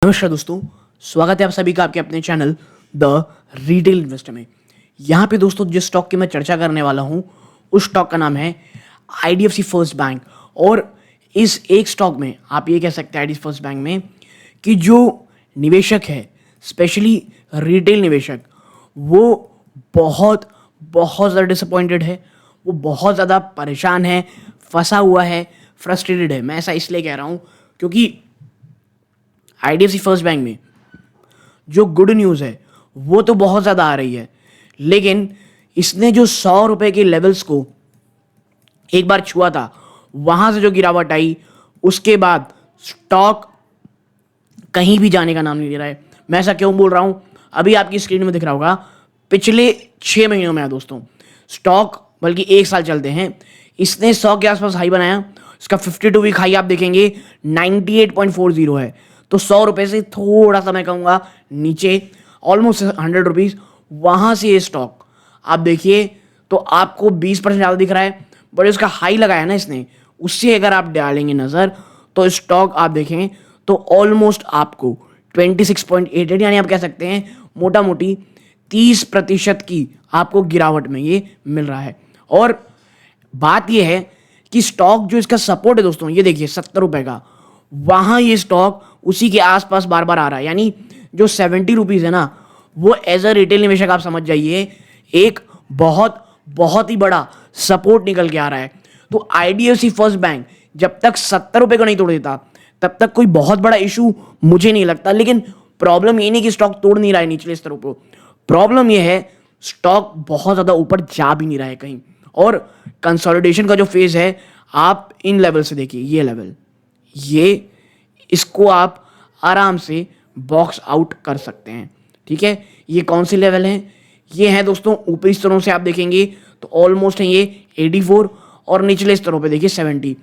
नमस्कार दोस्तों, स्वागत है आप सभी का आपके अपने चैनल द रिटेल इन्वेस्टर में। यहाँ पे दोस्तों जिस स्टॉक की मैं चर्चा करने वाला हूँ उस स्टॉक का नाम है आईडीएफसी फर्स्ट बैंक। और इस एक स्टॉक में आप ये कह सकते हैं आईडीएफसी फर्स्ट बैंक में कि जो निवेशक है, स्पेशली रिटेल निवेशक, वो बहुत बहुत ज़्यादा डिसअपॉइंटेड है, वो बहुत ज़्यादा परेशान है, फंसा हुआ है, फ्रस्ट्रेटेड है। मैं ऐसा इसलिए कह रहा हूँ क्योंकि आईडीएफसी फर्स्ट बैंक में जो गुड न्यूज़ है वो तो बहुत ज़्यादा आ रही है, लेकिन इसने जो 100 रुपए के लेवल्स को एक बार छुआ था, वहाँ से जो गिरावट आई उसके बाद स्टॉक कहीं भी जाने का नाम नहीं ले रहा है। मैं ऐसा क्यों बोल रहा हूँ, अभी आपकी स्क्रीन में दिख रहा होगा, पिछले 6 महीनों में दोस्तों स्टॉक, बल्कि 1 साल चलते हैं, इसने 100 के आसपास हाई बनाया। इसका 52 वीक हाई आप देखेंगे 98.40 है। तो 100 रुपये से थोड़ा सा मैं कहूँगा नीचे, ऑलमोस्ट 100 रुपीज़, वहाँ से ये स्टॉक आप देखिए तो आपको 20% ज़्यादा दिख रहा है। बट उसका हाई लगाया ना इसने, उससे अगर आप डालेंगे नज़र तो स्टॉक आप देखें तो ऑलमोस्ट आपको 26.88, यानी आप कह सकते हैं मोटा मोटी 30% की आपको गिरावट में ये मिल रहा है। और बात ये है कि स्टॉक जो इसका सपोर्ट है दोस्तों, ये देखिए 70 रुपये का, वहाँ ये स्टॉक उसी के आसपास बार बार आ रहा है। यानी जो 70 रुपीज़ है ना, वो एज अ रिटेल निवेशक आप समझ जाइए एक बहुत बहुत ही बड़ा सपोर्ट निकल के आ रहा है। तो आईडीएफसी फर्स्ट बैंक जब तक 70 रुपये को नहीं तोड़ देता तब तक कोई बहुत बड़ा इशू मुझे नहीं लगता। लेकिन प्रॉब्लम ये नहीं कि स्टॉक तोड़ नहीं रहा है निचले स्तरों पर, प्रॉब्लम ये है स्टॉक बहुत ज़्यादा ऊपर जा भी नहीं रहा है कहीं। और कंसोलिडेशन का जो फेज है, आप इन लेवल से देखिए, ये लेवल, ये इसको आप आराम से बॉक्स आउट कर सकते हैं। ठीक है, ये कौन से लेवल हैं? ये हैं दोस्तों ऊपरी स्तरों से आप देखेंगे तो ऑलमोस्ट हैं ये 84, और निचले स्तरों पे देखिए 70।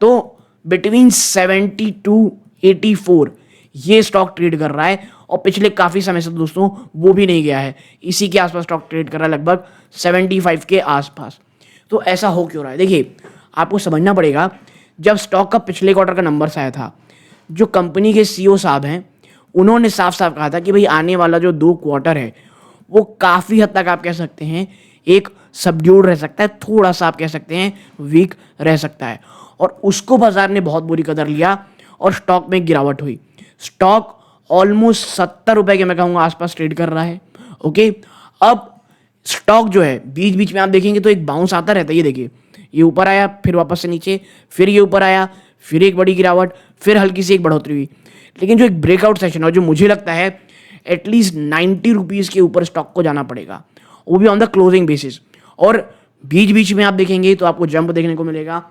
तो बिटवीन 70 टू 84 ये स्टॉक ट्रेड कर रहा है, और पिछले काफ़ी समय से दोस्तों वो भी नहीं गया है, इसी के आसपास स्टॉक ट्रेड कर रहा है, लगभग 75 के आसपास। तो ऐसा हो क्यों रहा है? देखिए, आपको समझना पड़ेगा, जब स्टॉक का पिछले क्वार्टर का नंबर्स आया था, जो कंपनी के सीईओ साहब हैं उन्होंने साफ साफ कहा था कि भाई आने वाला जो 2 क्वार्टर है वो काफ़ी हद तक आप कह सकते हैं एक सबड्यूड रह सकता है, थोड़ा सा आप कह सकते हैं वीक रह सकता है। और उसको बाजार ने बहुत बुरी कदर लिया और स्टॉक में गिरावट हुई। स्टॉक ऑलमोस्ट 70 रुपये के मैं कहूँगा आसपास ट्रेड कर रहा है। ओके, अब स्टॉक जो है बीच बीच में आप देखेंगे तो एक बाउंस आता रहता है। ये देखिए, ये ऊपर आया, फिर वापस से नीचे, फिर ये ऊपर आया, फिर एक बड़ी गिरावट, फिर हल्की सी एक बढ़ोतरी हुई। लेकिन जो एक ब्रेकआउट सेशन है, जो मुझे लगता है एटलीस्ट 90 रुपीज़ के ऊपर स्टॉक को जाना पड़ेगा, वो भी ऑन द क्लोजिंग बेसिस। और बीच बीच में आप देखेंगे तो आपको जंप देखने को मिलेगा।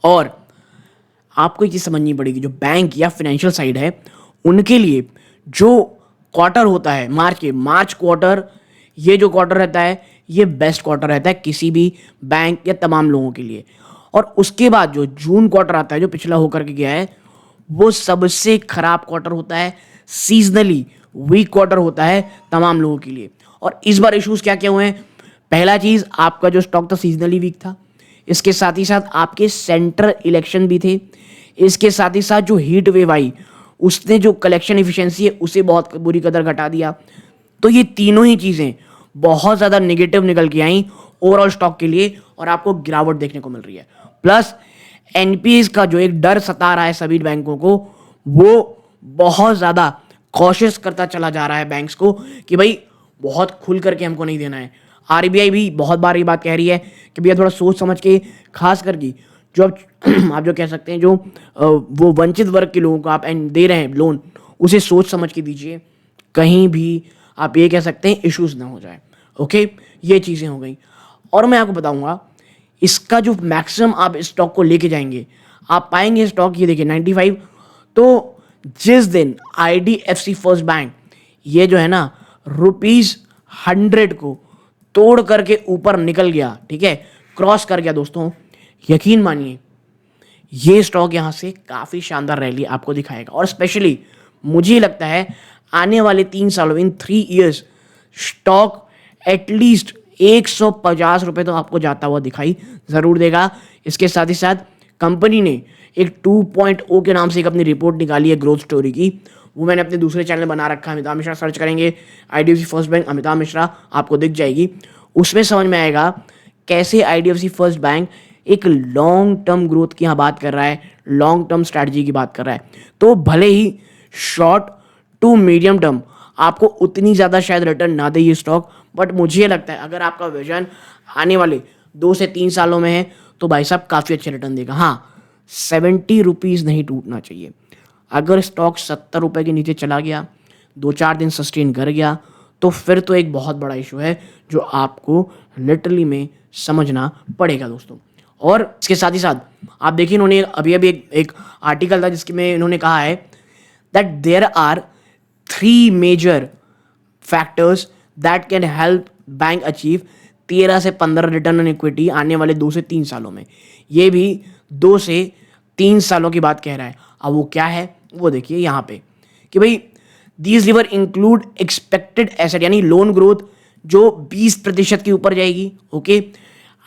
और आपको एक चीज़ समझनी पड़ेगी, जो बैंक या फाइनेंशियल साइड है उनके लिए जो क्वार्टर होता है मार्च क्वार्टर, ये जो क्वार्टर रहता है ये बेस्ट क्वार्टर रहता है किसी भी बैंक या तमाम लोगों के लिए। और उसके बाद जो जून क्वार्टर आता है, जो पिछला होकर के गया है, वो सबसे खराब क्वार्टर होता है, सीजनली वीक क्वार्टर होता है तमाम लोगों के लिए। और इस बार इश्यूज क्या क्या हुए हैं? पहला चीज़, आपका जो स्टॉक था सीजनली वीक था, इसके साथ ही साथ आपके सेंट्रल इलेक्शन भी थे, इसके साथ ही साथ जो हीट वेव आई उसने जो कलेक्शन एफिशिएंसी है उसे बहुत बुरी कदर घटा दिया। तो ये तीनों ही चीज़ें बहुत ज़्यादा नेगेटिव निकल के आई ओवरऑल स्टॉक के लिए, और आपको गिरावट देखने को मिल रही है। प्लस एनपीएस का जो एक डर सता रहा है सभी बैंकों को, वो बहुत ज़्यादा कॉशियस करता चला जा रहा है बैंक्स को कि भाई बहुत खुल करके हमको नहीं देना है। आरबीआई भी बहुत बार ये बात कह रही है कि भैया थोड़ा सोच समझ के, खास करके जो आप जो कह सकते हैं जो वो वंचित वर्ग के लोगों को आप दे रहे हैं लोन, उसे सोच समझ के दीजिए, कहीं भी आप ये कह सकते हैं इश्यूज ना हो जाए। ओके, ये चीज़ें हो गई। और मैं आपको बताऊंगा इसका जो मैक्सिमम आप स्टॉक को लेके जाएंगे, आप पाएंगे स्टॉक, ये देखिए 95। तो जिस दिन आईडीएफसी फर्स्ट बैंक ये जो है ना ₹100 को तोड़ करके ऊपर निकल गया, ठीक है, क्रॉस कर गया दोस्तों, यकीन मानिए ये स्टॉक यहाँ से काफ़ी शानदार रैली आपको दिखाएगा। और स्पेशली मुझे लगता है आने वाले 3 सालों, इन 3 ईयर्स, स्टॉक एटलीस्ट 150 रुपये तो आपको जाता हुआ दिखाई ज़रूर देगा। इसके साथ ही साथ कंपनी ने एक 2.0 के नाम से एक अपनी रिपोर्ट निकाली है ग्रोथ स्टोरी की, वो मैंने अपने दूसरे चैनल बना रखा है, अमिताभ मिश्रा सर्च करेंगे IDFC first bank Amitabh Mishra, आपको दिख जाएगी। उसमें समझ में आएगा कैसे आईडीएफसी फर्स्ट बैंक एक लॉन्ग टर्म ग्रोथ की यहाँ बात कर रहा है, लॉन्ग टर्म स्ट्रैटेजी की बात कर रहा है। तो भले ही शॉर्ट टू मीडियम टर्म आपको उतनी ज़्यादा शायद रिटर्न ना दे ये स्टॉक, बट मुझे लगता है अगर आपका विजन आने वाले 2 से 3 सालों में है तो भाई साहब काफ़ी अच्छे रिटर्न देगा। हाँ, 70 रुपीज़ नहीं टूटना चाहिए। अगर स्टॉक 70 रुपये के नीचे चला गया, 2-4 दिन सस्टेन कर गया, तो फिर तो एक बहुत बड़ा इशू है जो आपको लिटरली में समझना पड़ेगा दोस्तों। और इसके साथ ही साथ आप देखिए, इन्होंने अभी अभी एक आर्टिकल था जिसके में इन्होंने कहा है that there are 3 major factors that can help bank achieve 13 से 15 रिटर्न ऑन इक्विटी आने वाले 2 से 3 सालों में। ये भी 2 से 3 सालों की बात कह रहा है। अब वो क्या है वो देखिए यहाँ पे कि भाई these liver include expected asset, यानी लोन ग्रोथ जो 20% के ऊपर जाएगी। ओके,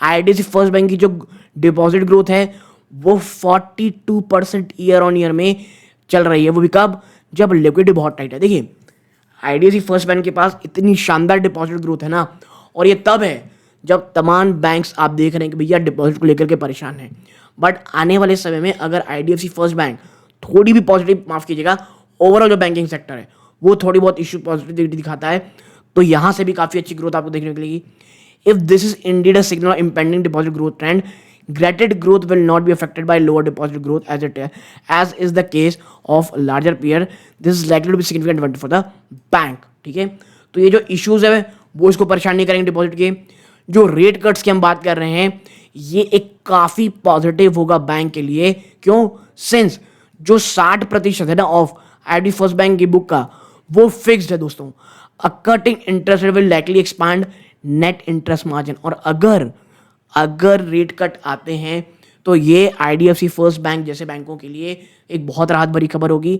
आईडीएफसी फर्स्ट बैंक की जो डिपॉजिट ग्रोथ है वो 42% ईयर ऑन ईयर में चल रही है। वो भी कब? जब लिक्विडिटी बहुत टाइट है। देखिए आईडीएफसी फर्स्ट बैंक के पास इतनी शानदार डिपॉजिट ग्रोथ है ना, और ये तब है जब तमाम बैंक्स आप देख रहे हैं कि भैया डिपॉजिट को लेकर के परेशान हैं। बट आने वाले समय में अगर आईडीएफसी फर्स्ट बैंक थोड़ी भी पॉजिटिव, माफ कीजिएगा, ओवरऑल जो बैंकिंग सेक्टर है वो थोड़ी बहुत इशू पॉजिटिविटी दिखाता है, तो यहाँ से भी काफ़ी अच्छी ग्रोथ आपको देखने को मिलेगी। If this is indeed a signal of impending deposit growth trend, greater growth will not be affected by lower deposit growth as is the case of larger peer. This is likely to be significant advantage for the bank. ठीक है, तो ये जो issues है वो इसको परेशान नहीं करेंगे डिपॉजिट के। जो रेट कट्स की हम बात कर रहे हैं ये एक काफ़ी पॉजिटिव होगा बैंक के लिए। क्यों? सिंस जो 60% है ना ऑफ आईडी फर्स्ट बैंक की बुक का वो फिक्स्ड है दोस्तों। A cutting interest rate will likely expand net interest margin, और अगर रेट कट आते हैं तो ये आईडीएफसी फर्स्ट बैंक जैसे बैंकों के लिए एक बहुत राहत भरी खबर होगी।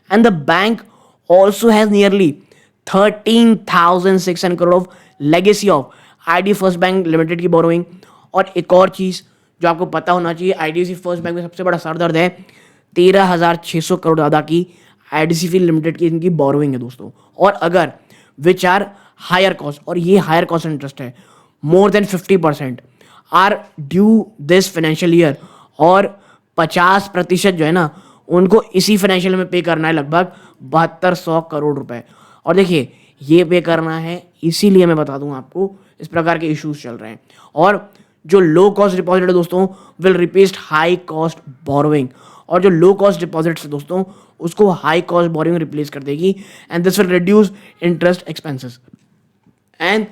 And the bank also has nearly 13,600 crore of legacy of ID first bank limited की बोरोइंग। और एक और चीज़ जो आपको पता होना चाहिए, आईडीएफसी फर्स्ट बैंक में सबसे बड़ा सरदर्द है 13,600 करोड़ ज़्यादा की आईडीसीफी लिमिटेड की इनकी बोरोइंग है दोस्तों। और अगर विच आर हायर कॉस्ट, और ये हायर कॉस्ट इंटरेस्ट है, more than 50% are due this financial year, और 50% जो है ना उनको इसी फाइनेंशियल में पे करना है, लगभग 7200 करोड़ रुपए। और देखिए ये पे करना है, इसीलिए मैं बता दूं आपको इस प्रकार के इश्यूज चल रहे हैं। और जो लो कॉस्ट डिपॉजिट है दोस्तों will replace high cost borrowing, और जो लो कॉस्ट डिपॉजिट्स है दोस्तों उसको हाई कॉस्ट बोरोइंग रिप्लेस कर देगी। And this will reduce interest expenses. And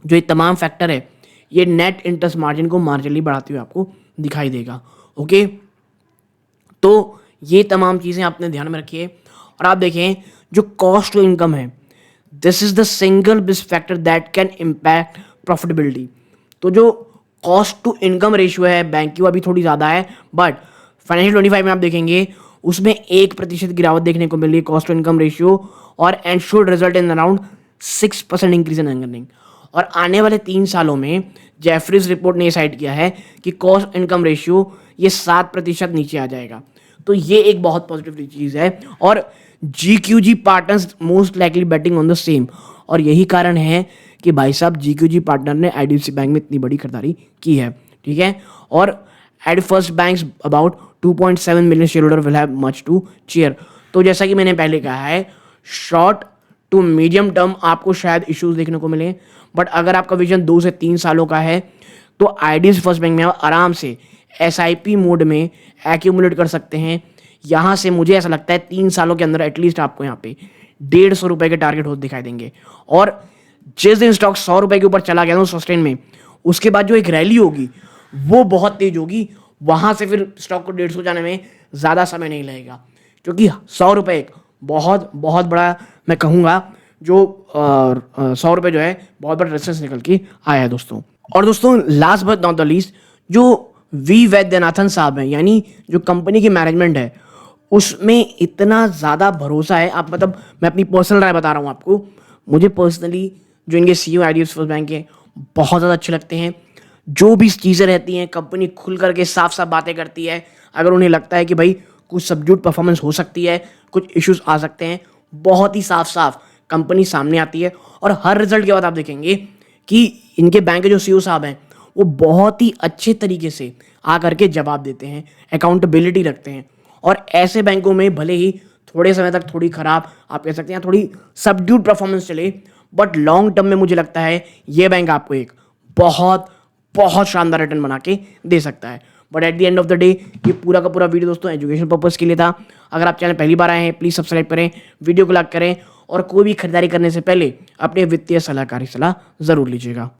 जो ये तमाम फैक्टर है ये नेट इंटरेस्ट मार्जिन को मार्जिनली बढ़ाते हुए आपको दिखाई देगा। ओके, तो ये तमाम चीज़ें आपने ध्यान में रखिए। और आप देखें जो कॉस्ट टू इनकम है, this is the single biggest factor that can impact profitability. तो जो कॉस्ट टू इनकम रेशियो है बैंक की वो अभी थोड़ी ज़्यादा है, बट फाइनेंशियल 25 में आप देखेंगे उसमें 1% गिरावट देखने को मिली कॉस्ट टू इनकम रेशियो, और and should result in around 6% increase in earning. और आने वाले 3 सालों में जेफरीज रिपोर्ट ने साइड किया है कि कॉस्ट इनकम रेशियो ये 7% नीचे आ जाएगा। तो ये एक बहुत पॉजिटिव चीज़ है। और GQG partners most likely betting on the same, और यही कारण है कि भाई साहब GQG पार्टनर ने आईडीएफसी बैंक में इतनी बड़ी खरीदारी की है। ठीक है, और at first bank's about 2.7 million share holder will have much to cheer. तो जैसा कि मैंने पहले कहा है, शॉर्ट टू मीडियम टर्म आपको शायद इश्यूज देखने को मिले, बट अगर आपका विजन 2 से 3 सालों का है तो आईडीएफसी फर्स्ट बैंक में आप आराम से SIP मोड में एक्यूमुलेट कर सकते हैं। यहाँ से मुझे ऐसा लगता है 3 सालों के अंदर एटलीस्ट आपको यहाँ पे 150 रुपये के टारगेट होते दिखाई देंगे। और जिस दिन स्टॉक 100 रुपये के ऊपर चला गया ना सस्टेन में, उसके बाद जो एक रैली होगी वो बहुत तेज होगी। वहाँ से फिर स्टॉक को 150 जाने में ज़्यादा समय नहीं लगेगा, क्योंकि 100 रुपये एक बहुत बहुत बड़ा, मैं कहूँगा जो 100 रुपये जो है बहुत बड़ा रेजिस्टेंस निकल के आया है दोस्तों। और दोस्तों last but not the least, जो वी वैद्यनाथन साहब हैं, यानी जो कंपनी की मैनेजमेंट है उसमें इतना ज़्यादा भरोसा है। आप मतलब मैं अपनी पर्सनल राय बता रहा हूँ आपको, मुझे पर्सनली जो इनके CEO आईडीएफसी फर्स्ट बैंक के बहुत ज़्यादा अच्छे लगते हैं। जो भी चीज़ें रहती हैं कंपनी खुल करके साफ साफ बातें करती है, अगर उन्हें लगता है कि भाई कुछ सबड्यूट परफॉर्मेंस हो सकती है, कुछ इश्यूज आ सकते हैं, बहुत ही साफ साफ कंपनी सामने आती है। और हर रिजल्ट के बाद आप देखेंगे कि इनके बैंक के जो सीईओ साहब हैं वो बहुत ही अच्छे तरीके से आकर के जवाब देते हैं, अकाउंटेबिलिटी रखते हैं। और ऐसे बैंकों में भले ही थोड़े समय तक थोड़ी खराब आप कह सकते हैं, थोड़ी सबड्यूट परफॉर्मेंस चले, बट लॉन्ग टर्म में मुझे लगता है ये बैंक आपको एक बहुत बहुत शानदार रिटर्न बना के दे सकता है। But at the end of the day ये पूरा का पूरा वीडियो दोस्तों एजुकेशन पर्पस के लिए था। अगर आप चैनल पहली बार आए हैं प्लीज़ सब्सक्राइब करें, वीडियो को लाइक करें और कोई भी खरीदारी करने से पहले अपने वित्तीय सलाहकारी सलाह ज़रूर लीजिएगा।